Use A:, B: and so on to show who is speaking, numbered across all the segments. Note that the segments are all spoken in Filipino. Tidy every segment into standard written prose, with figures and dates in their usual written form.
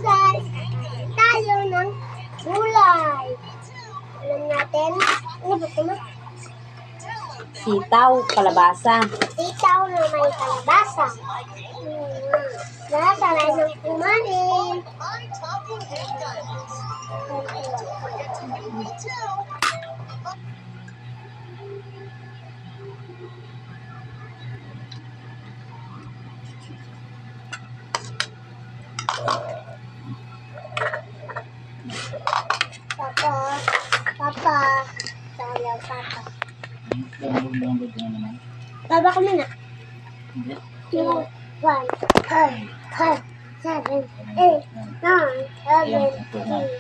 A: guys, tayo ng gulay. Alam natin, ano ba ito?
B: Sitaw, kalabasa.
A: Sitaw na may kalabasa. Sanay ng kumain. Papa, sayaw papa. Baba ko muna. 2, 1, 5, 7, 8, 9, 11, 12.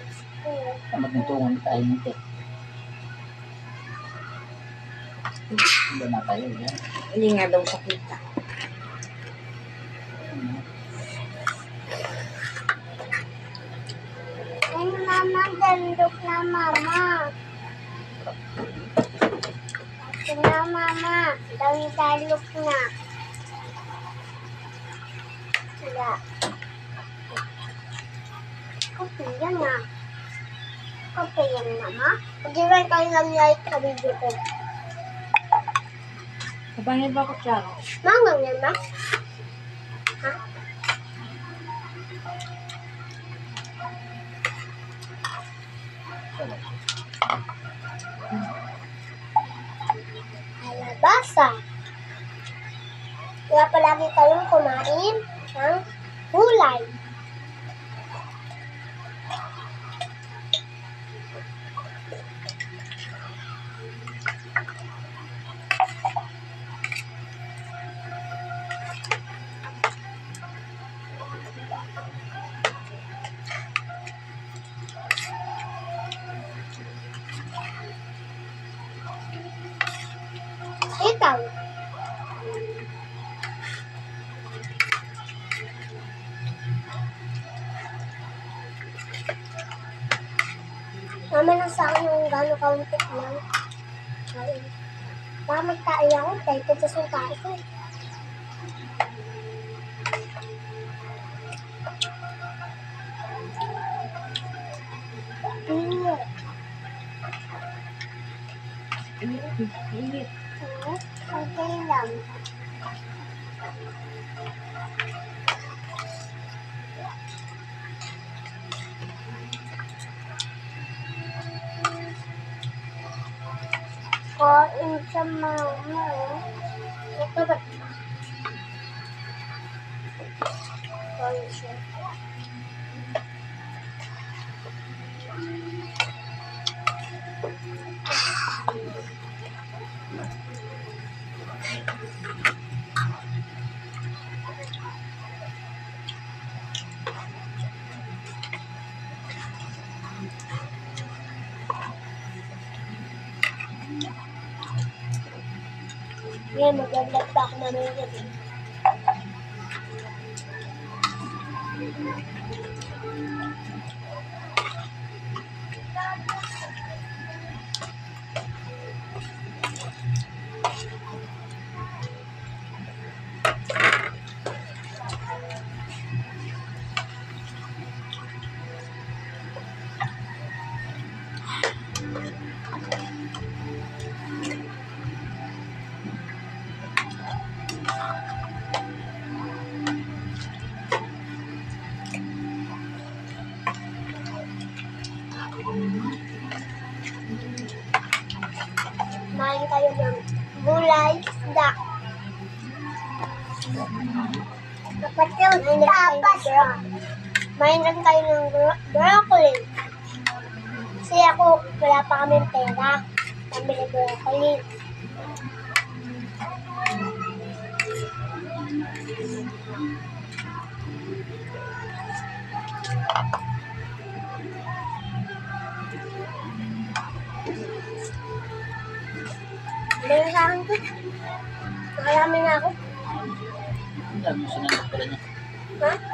C: Magtuntungan tayo nito. Iba na tayo yan.
B: Hindi nga daw siya kita.
A: Ay, mama, dandok na mama. Ito na mama, dalok na. Wala. Kape yan na. Kape yan mama. Hindi ba kayo nag-like sa video ko?
B: Kapangin ba ko siya?
A: Mangang yan ma? Ha? Kalabasa. Kaya palagi kayong kumain ng gulay. Sitaw. Mama lang sa akin yung gano'ng kaunti lang. Baka magtaay ako dahil ito sa sungkain ko.
B: Init.
A: Okay lang. Kain sa mama. Ito ba? Kain siya. Ngayon, mag-vlog pa ako mamaya gabi. Kumain tayo ng gulay, isda. Kapatid, kumain lang tayo ng broccoli. Kasi ako, wala pa kaming pera. Pambili broccoli. Meron sa akin ko. Nakarami na ako.
C: Ang dami mo sinanap pala niya.
A: Ha?